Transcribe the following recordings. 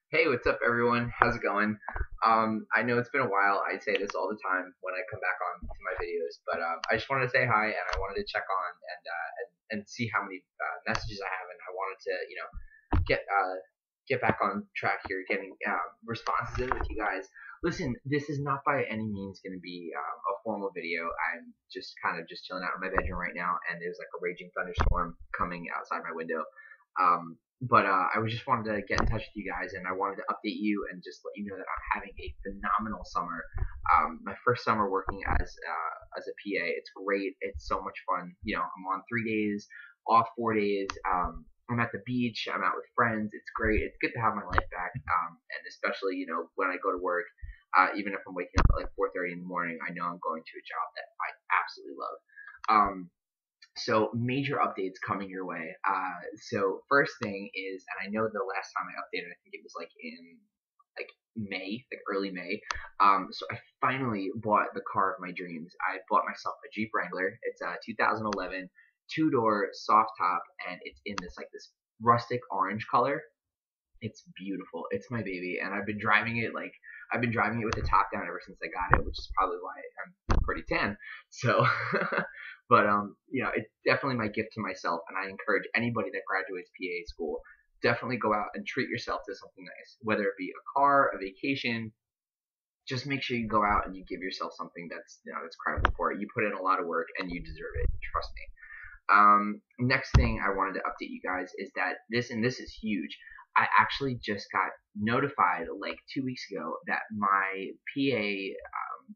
Hey, what's up, everyone? How's it going? I know it's been a while. I say this all the time when I come back on to my videos, but I just wanted to say hi and I wanted to check on and see how many messages I have, and I wanted to get back on track here, getting responses in with you guys. Listen, this is not by any means going to be a formal video. I'm just kind of just chilling out in my bedroom right now, and there's like a raging thunderstorm coming outside my window. But I was just wanted to get in touch with you guys, and I wanted to update you and just let you know that I'm having a phenomenal summer. My first summer working as a PA. It's great. It's so much fun. I'm on 3 days, off 4 days. I'm at the beach. I'm out with friends. It's great. It's good to have my life back. And especially when I go to work, even if I'm waking up at like 4:30 in the morning, I know I'm going to a job that I absolutely love. So major updates coming your way. So first thing is, and I know the last time I updated, I think it was like in like May, like early May. So I finally bought the car of my dreams. I bought myself a Jeep Wrangler. It's a 2011 two-door soft top, and it's in this rustic orange color. It's beautiful. It's my baby, and I've been driving it with the top down ever since I got it, which is probably why I'm pretty tan. So, but it's definitely my gift to myself, and I encourage anybody that graduates PA school, definitely go out and treat yourself to something nice, whether it be a car, a vacation. Just make sure you go out and you give yourself something that's credible for it. You put in a lot of work, and you deserve it. Trust me. Next thing I wanted to update you guys is that this is huge. I actually just got notified like 2 weeks ago that my PA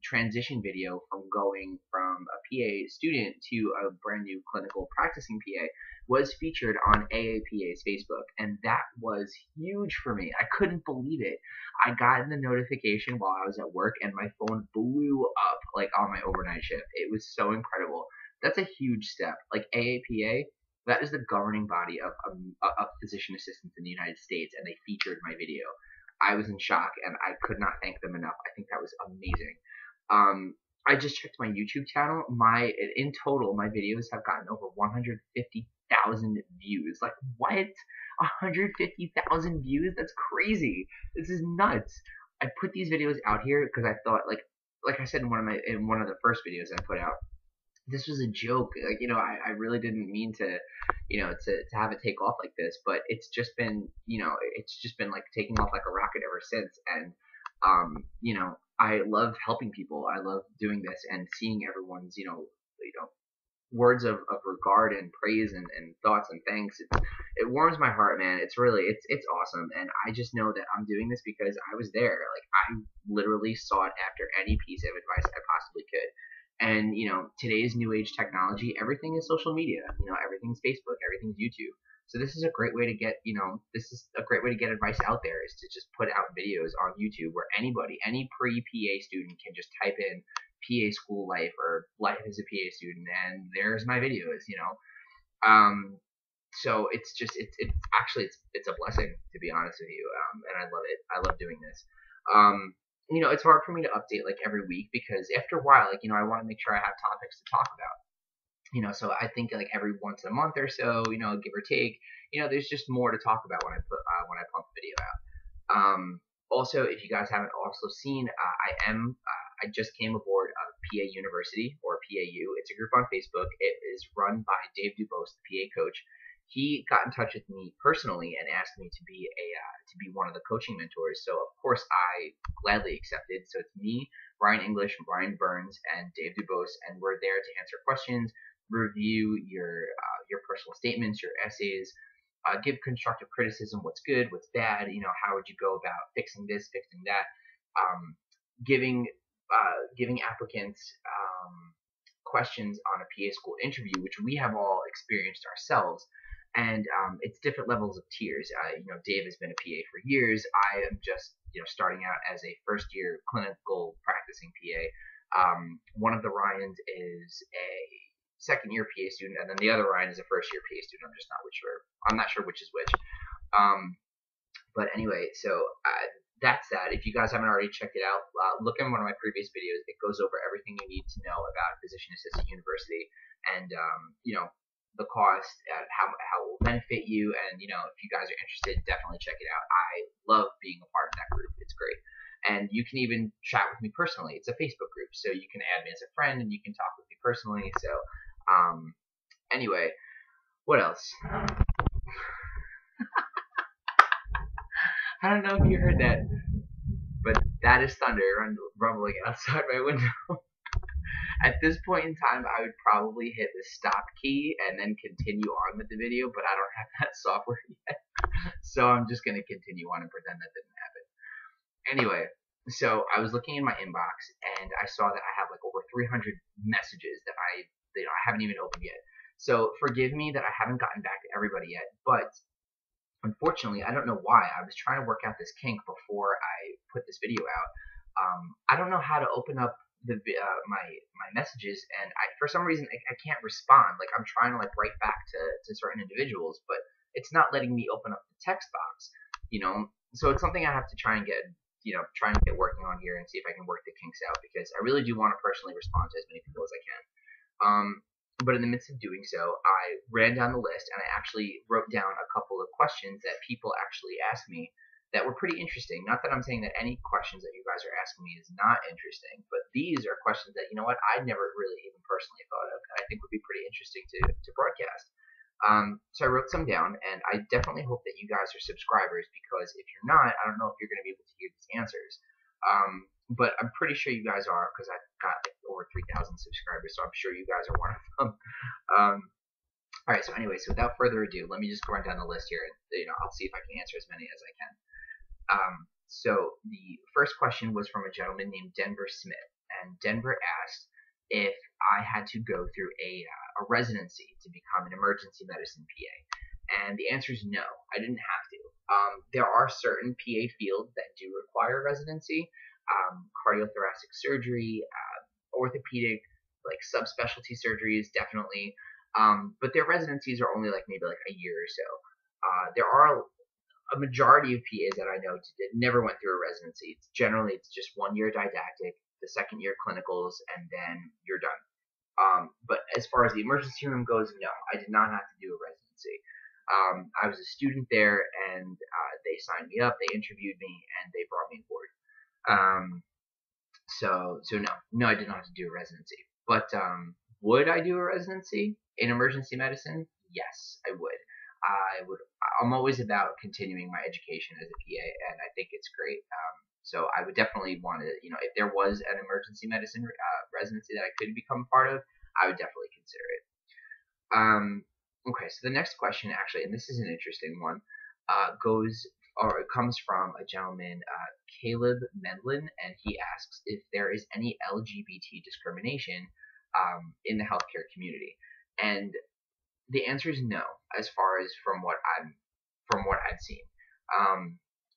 transition video from going from a PA student to a brand new clinical practicing PA was featured on AAPA's Facebook, and that was huge for me. I couldn't believe it. I got the notification while I was at work, and my phone blew up like on my overnight shift. It was so incredible. That's a huge step. Like AAPA, that is the governing body of physician assistants in the United States, and they featured my video. I was in shock, and I could not thank them enough. I think that was amazing. I just checked my YouTube channel. In total, my videos have gotten over 150,000 views. Like what? 150,000 views? That's crazy. This is nuts. I put these videos out here because I thought, like I said in one of the first videos I put out, this was a joke. Like, I really didn't mean to have it take off like this, but it's just been like taking off like a rocket ever since. And, I love helping people. I love doing this and seeing everyone's, words of regard and praise and thoughts and thanks. It warms my heart, man. It's awesome. And I just know that I'm doing this because I was there. Like, I literally sought after any piece of advice I possibly could. And today's new age technology, everything is social media. Everything's Facebook, everything's YouTube. So this is a great way to get advice out there, is to just put out videos on YouTube where any pre-PA student can just type in PA school life or life as a PA student, and there's my videos. So it's a blessing, to be honest with you, and I love it. I love doing this. It's hard for me to update like every week because after a while, I want to make sure I have topics to talk about. So I think like every once in a month or so, give or take, there's just more to talk about when I pump the video out. Also, if you guys haven't also seen, I just came aboard PA University, or PAU. It's a group on Facebook. It is run by Dave Dubose, the PA coach. He got in touch with me personally and asked me to be one of the coaching mentors. So of course I gladly accepted. So it's me, Ryan English, Brian Burns, and Dave Dubose, and we're there to answer questions, review your personal statements, your essays, give constructive criticism, what's good, what's bad, how would you go about fixing this, fixing that, giving applicants questions on a PA school interview, which we have all experienced ourselves. And it's different levels of tiers. Dave has been a PA for years. I am just starting out as a first year clinical practicing PA. One of the Ryans is a second year PA student, and then the other Ryan is a first year PA student. I'm not sure which is which. But anyway, so that's that. If you guys haven't already checked it out, look in one of my previous videos. It goes over everything you need to know about Physician Assistant University, and the cost, how it will benefit you, and if you guys are interested, definitely check it out. I love being a part of that group. It's great. And you can even chat with me personally. It's a Facebook group, so you can add me as a friend and you can talk with me personally. So, anyway, what else? I don't know if you heard that, but that is thunder rumbling outside my window. At this point in time, I would probably hit the stop key and then continue on with the video, but I don't have that software yet. So I'm just going to continue on and pretend that didn't happen. Anyway, so I was looking in my inbox and I saw that I have like over 300 messages that I haven't even opened yet. So forgive me that I haven't gotten back to everybody yet, but unfortunately, I don't know why. I was trying to work out this kink before I put this video out. I don't know how to open up my messages, and for some reason I can't respond. Like, I'm trying to like write back to certain individuals, but it's not letting me open up the text box. So it's something I have to try and get working on here and see if I can work the kinks out, because I really do want to personally respond to as many people as I can. But in the midst of doing so, I ran down the list and I actually wrote down a couple of questions that people actually asked me that were pretty interesting. Not that I'm saying that any questions that you guys are asking me is not interesting, but these are questions that, I never really even personally thought of, and I think would be pretty interesting to broadcast. So I wrote some down, and I definitely hope that you guys are subscribers, because if you're not, I don't know if you're going to be able to hear these answers. But I'm pretty sure you guys are, because I've got like over 3,000 subscribers, so I'm sure you guys are one of them. Alright, so anyway, so without further ado, let me just go run down the list here, and I'll see if I can answer as many as I can. So the first question was from a gentleman named Denver Smith, and Denver asked if I had to go through a residency to become an emergency medicine PA, and the answer is no, I didn't have to. There are certain PA fields that do require residency, cardiothoracic surgery, orthopedic, like subspecialty surgeries, definitely. But their residencies are only like maybe like a year or so. There are a majority of PAs that I know never went through a residency. It's just 1 year didactic, the second year clinicals, and then you're done. But as far as the emergency room goes, no, I did not have to do a residency. I was a student there, and they signed me up, they interviewed me, and they brought me aboard. So no, I did not have to do a residency. But would I do a residency in emergency medicine? Yes, I would. I'm always about continuing my education as a PA, and I think it's great. So I would definitely want to, if there was an emergency medicine residency that I could become a part of, I would definitely consider it. Okay, so the next question, actually, and this is an interesting one, it comes from a gentleman, Caleb Medlin, and he asks if there is any LGBT discrimination in the healthcare community. And the answer is no, as far as from what I've seen.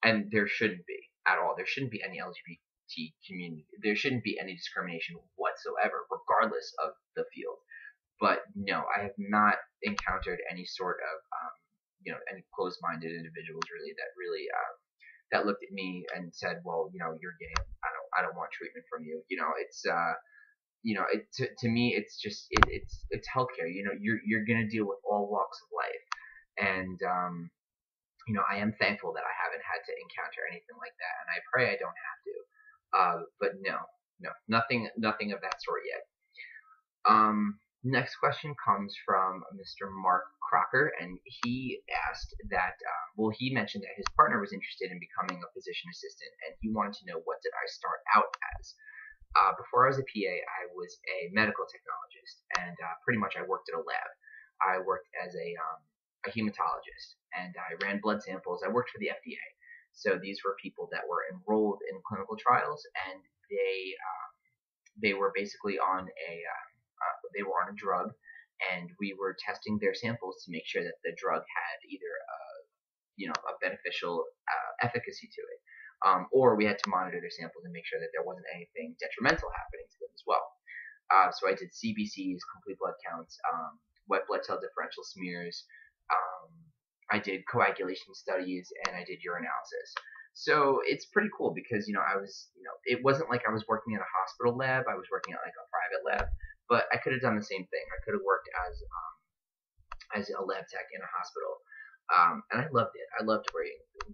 And there shouldn't be at all. There shouldn't be any LGBT community. There shouldn't be any discrimination whatsoever, regardless of the field. But no, I have not encountered any sort of any closed-minded individuals that looked at me and said, well, you're gay. I don't want treatment from you. It's to me, it's just it's healthcare. You're gonna deal with all walks of life, and I am thankful that I haven't had to encounter anything like that, and I pray I don't have to. But no, nothing of that sort yet. Next question comes from Mr. Mark Crocker, and he asked that, he mentioned that his partner was interested in becoming a physician assistant, and he wanted to know, what did I start out as? Before I was a PA, I was a medical technologist, and pretty much I worked at a lab. I worked as a hematologist, and I ran blood samples. I worked for the FDA. So these were people that were enrolled in clinical trials, and they were basically on a drug, and we were testing their samples to make sure that the drug had either a beneficial efficacy to it, or we had to monitor their samples and make sure that there wasn't anything detrimental happening to them as well. So I did CBCs, complete blood counts, white blood cell differential smears. I did coagulation studies, and I did urinalysis. So it's pretty cool because, I was, it wasn't like I was working at a hospital lab. I was working at like a private lab, but I could have done the same thing. I could have worked as as a lab tech in a hospital. And I loved it. I loved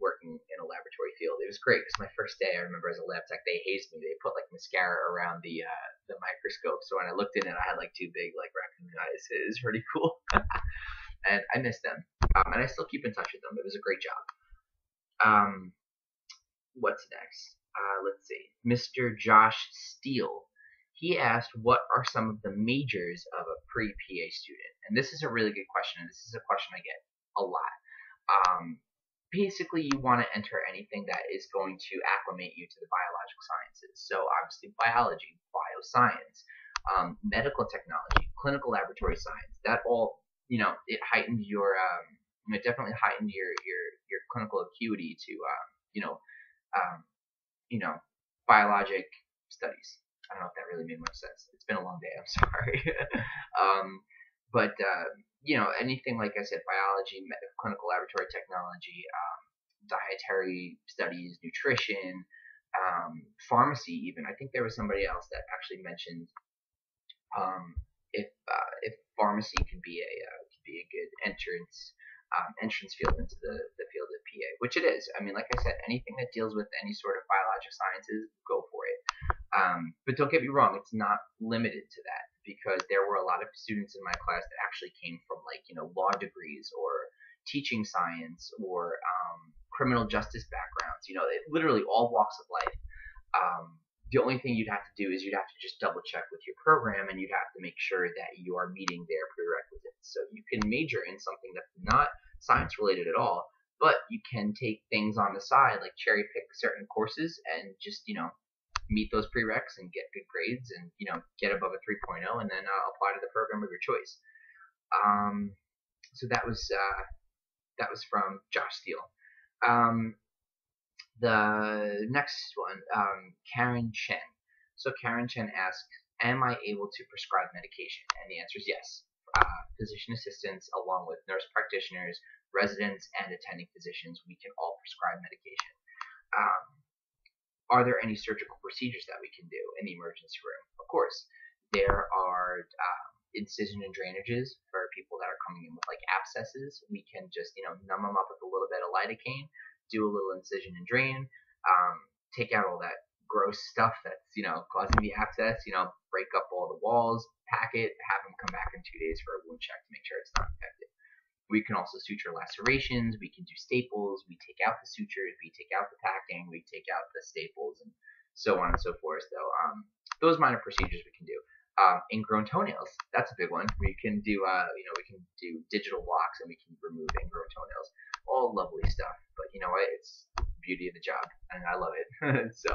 working in a laboratory field. It was great because my first day, I remember as a lab tech, they hazed me. They put like mascara around the microscope, so when I looked in it, I had like two big like raccoon eyes. It was pretty cool, and I miss them. And I still keep in touch with them. It was a great job. Um, what's next? Let's see. Mr. Josh Steele. He asked, what are some of the majors of a pre-PA student? And this is a really good question, and this is a question I get a lot. Basically, you want to enter anything that is going to acclimate you to the biological sciences. So obviously biology, bioscience, medical technology, clinical laboratory science. That all, it heightened it definitely heightened your clinical acuity to, um, biologic studies. I don't know if that really made much sense. It's been a long day. I'm sorry. But anything like I said, biology, clinical laboratory technology, dietary studies, nutrition, pharmacy. Even I think there was somebody else that actually mentioned if pharmacy can be a good entrance field into the field of PA, which it is. I mean, like I said, anything that deals with any sort of biologic sciences, go for it. But don't get me wrong, it's not limited to that, because there were a lot of students in my class that actually came from law degrees or teaching science or criminal justice backgrounds. Literally all walks of life. The only thing you'd have to do is you'd have to just double check with your program, and you'd have to make sure that you are meeting their prerequisites. So you can major in something that's not science related at all, but you can take things on the side, like cherry pick certain courses and just, meet those prereqs and get good grades and, get above a 3.0 and then apply to the program of your choice. So that was from Josh Steele. The next one, Karen Chen. So Karen Chen asks, am I able to prescribe medication? And the answer is yes. Physician assistants, along with nurse practitioners, residents, and attending physicians, we can all prescribe medication. Are there any surgical procedures that we can do in the emergency room? Of course. There are incision and drainages for people that are coming in with like abscesses. We can just, numb them up with a little bit of lidocaine, do a little incision and drain, take out all that gross stuff that's, causing the abscess, break up all the walls, pack it, have them come back in 2 days for a wound check to make sure it's not infected. We can also suture lacerations, we can do staples, we take out the sutures, we take out the packing, we take out the staples, and so on and so forth. So those minor procedures we can do. Ingrown toenails, that's a big one. We can do, we can do digital blocks, and we can remove ingrown toenails. All lovely stuff, but you know what? It's the beauty of the job, and I love it. So,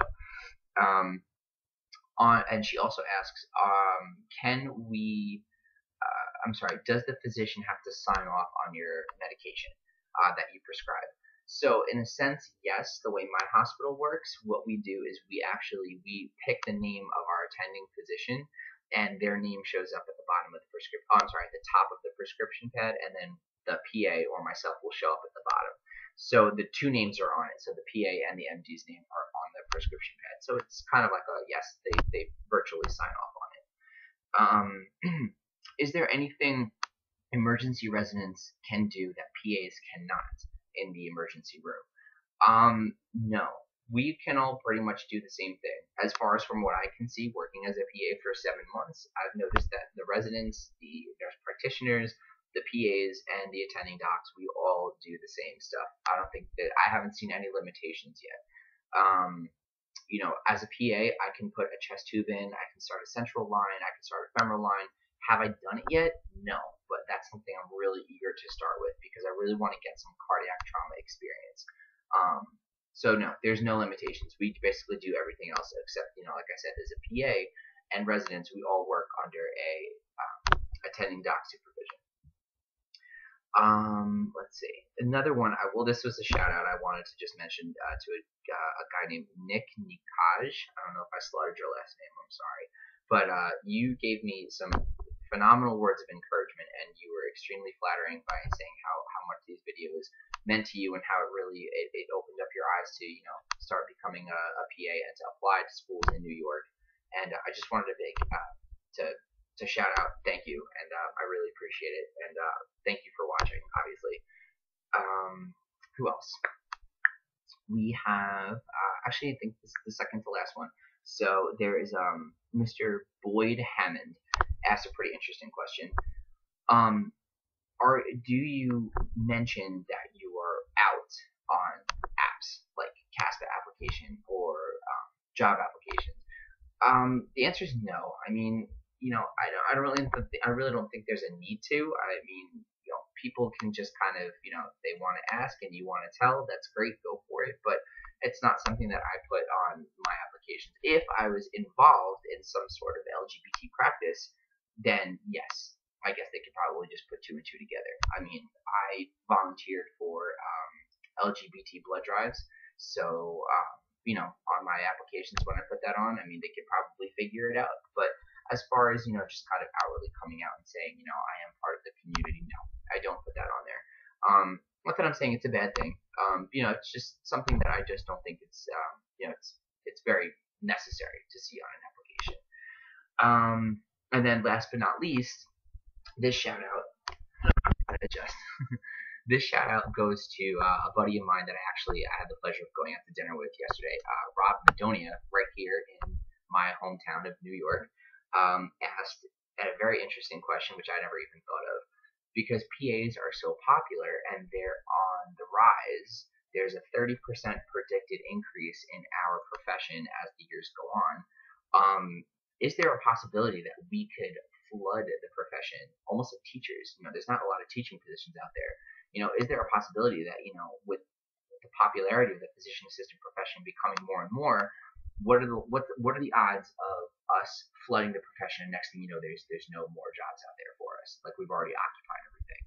and she also asks, does the physician have to sign off on your medication that you prescribe? So in a sense, yes. The way my hospital works, what we do is we pick the name of our attending physician, and their name shows up at the bottom of the prescription. At the top of the prescription pad, and then the PA or myself will show up at the bottom. So the two names are on it. So the PA and the MD's name are on the prescription pad. So it's kind of like a yes, they virtually sign off on it. Is there anything emergency residents can do that PAs cannot in the emergency room? No. We can all pretty much do the same thing. As far as from what I can see, working as a PA for 7 months, I've noticed that the residents, the nurse practitioners, the PAs, and the attending docs, we all do the same stuff. I haven't seen any limitations yet. As a PA, I can put a chest tube in, I can start a central line, I can start a femoral line. Have I done it yet? No, but that's something I'm really eager to start with, because I really want to get some cardiac trauma experience. So no, there's no limitations. We basically do everything else except, like I said, as a PA and residents, we all work under a attending doc supervision. Let's see. Another one. This was a shout out I wanted to just mention to a guy named Nick Nikaj. I don't know if I slaughtered your last name. I'm sorry, but you gave me some phenomenal words of encouragement, and you were extremely flattering by saying how much these videos meant to you, and how it really it opened up your eyes to start becoming a PA and to apply to schools in New York. And I just wanted to shout out, thank you, and I really appreciate it, and thank you for watching, obviously. Who else? We have, actually, I think this is the second to last one. So there is Mr. Boyd Hammond asked a pretty interesting question. Do you mention that you are out on apps like CASPA application or job applications? The answer is no. I mean, I really don't think there's a need to. I mean, people can just kind of, they want to ask and you want to tell, that's great, go for it. But it's not something that I put on my applications. If I was involved in some sort of LGBT practice, then yes, I guess they could probably just put two and two together. I mean, I volunteered for LGBT blood drives, so on my applications when I put that on, I mean, they could probably figure it out. But as far as just kind of outwardly coming out and saying, I am part of the community, no, I don't put that on there. Not that I'm saying it's a bad thing. It's just something that I just don't think it's it's very necessary to see on an application. And then last but not least, this shout out, this shout out goes to a buddy of mine that I had the pleasure of going out to dinner with yesterday, Rob Madonia, right here in my hometown of New York, asked a very interesting question, which I never even thought of. Because PAs are so popular and they're on the rise, there's a 30% predicted increase in our profession as the years go on. Is there a possibility that we could flood the profession, almost like teachers? There's not a lot of teaching positions out there. Is there a possibility that, with the popularity of the physician assistant profession becoming more and more, what are the odds of us flooding the profession, and next thing you know, there's no more jobs out there for us, like we've already occupied everything?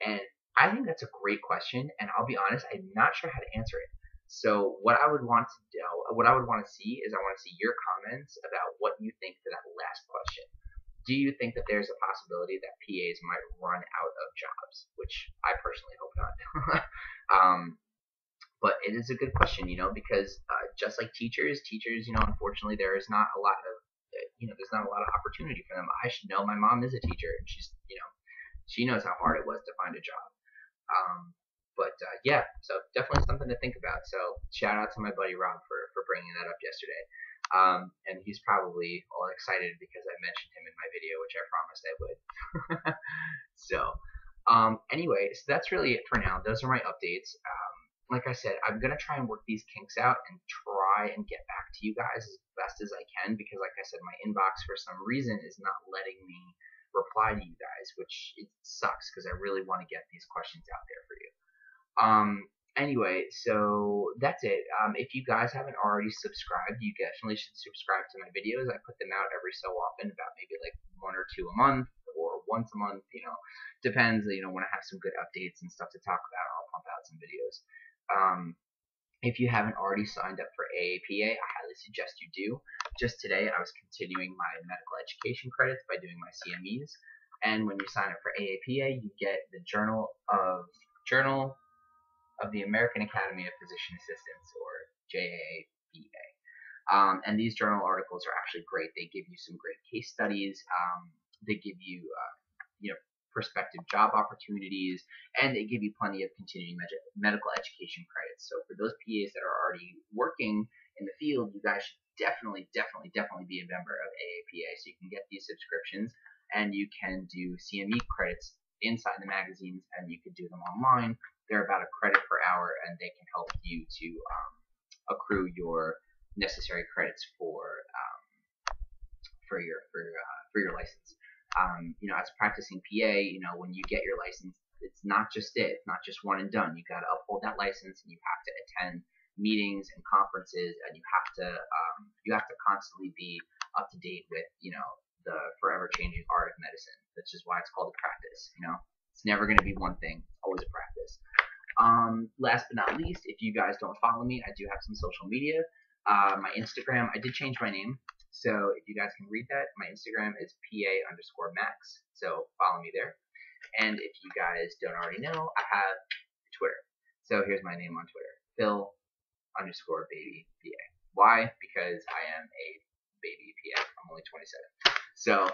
And I think that's a great question, and I'll be honest, I'm not sure how to answer it. So what I would want to do, what I would want to see is I want to see your comments about what you think for that last question. Do you think that there's a possibility that PAs might run out of jobs? Which I personally hope not. But it is a good question, because just like teachers, unfortunately, there is not a lot of, there's not a lot of opportunity for them. I should know. My mom is a teacher, and she's, she knows how hard it was to find a job. Yeah, so definitely something to think about. So shout out to my buddy Rob for bringing that up yesterday. And he's probably all excited because I mentioned him in my video, which I promised I would. So, anyway, so that's really it for now. Those are my updates. Like I said, I'm gonna try and work these kinks out and try and get back to you guys as best as I can, because like I said, my inbox for some reason is not letting me reply to you guys, which it sucks because I really want to get these questions out there for you. Anyway, so that's it. If you guys haven't already subscribed, you definitely should subscribe to my videos. I put them out every so often, about maybe like 1 or 2 a month, or once a month, depends. When I have some good updates and stuff to talk about, I'll pump out some videos. If you haven't already signed up for AAPA, I highly suggest you do. Just today, I was continuing my medical education credits by doing my CMEs, and when you sign up for AAPA, you get the Journal of the American Academy of Physician Assistants, or JAPA. And these journal articles are actually great. They give you some great case studies. They give you, prospective job opportunities, and they give you plenty of continuing medical education credits. So for those PAs that are already working in the field, you guys should definitely be a member of AAPA, so you can get these subscriptions, and you can do CME credits inside the magazines, and you can do them online. They're about a credit per hour, and they can help you to accrue your necessary credits for your license. As a practicing PA, when you get your license, it's not just not just one and done. You got to uphold that license, and you have to attend meetings and conferences, and you have to constantly be up to date with the forever changing art of medicine. That's just why it's called a practice. It's never going to be one thing. It's always a practice. Last but not least, if you guys don't follow me, I do have some social media. My Instagram, I did change my name. So if you guys can read that, my Instagram is PA_Max. So follow me there. And if you guys don't already know, I have Twitter. So here's my name on Twitter, Phil_baby_PA. Why? Because I am a baby PA. I'm only 27. So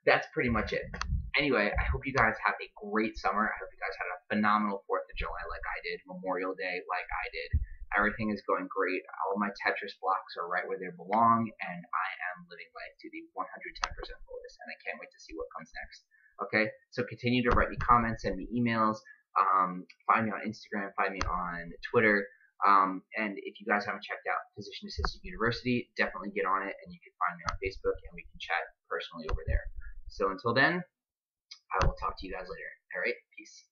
that's pretty much it. Anyway, I hope you guys have a great summer. I hope you guys had a phenomenal 4th of July like I did, Memorial Day like I did. Everything is going great. All my Tetris blocks are right where they belong, and I am living life to the 110% fullest, and I can't wait to see what comes next. Okay, so continue to write me comments, send me emails, find me on Instagram, find me on Twitter, and if you guys haven't checked out Physician Assistant University, definitely get on it, and you can find me on Facebook, and we can chat personally over there. So until then, I will talk to you guys later. All right, peace.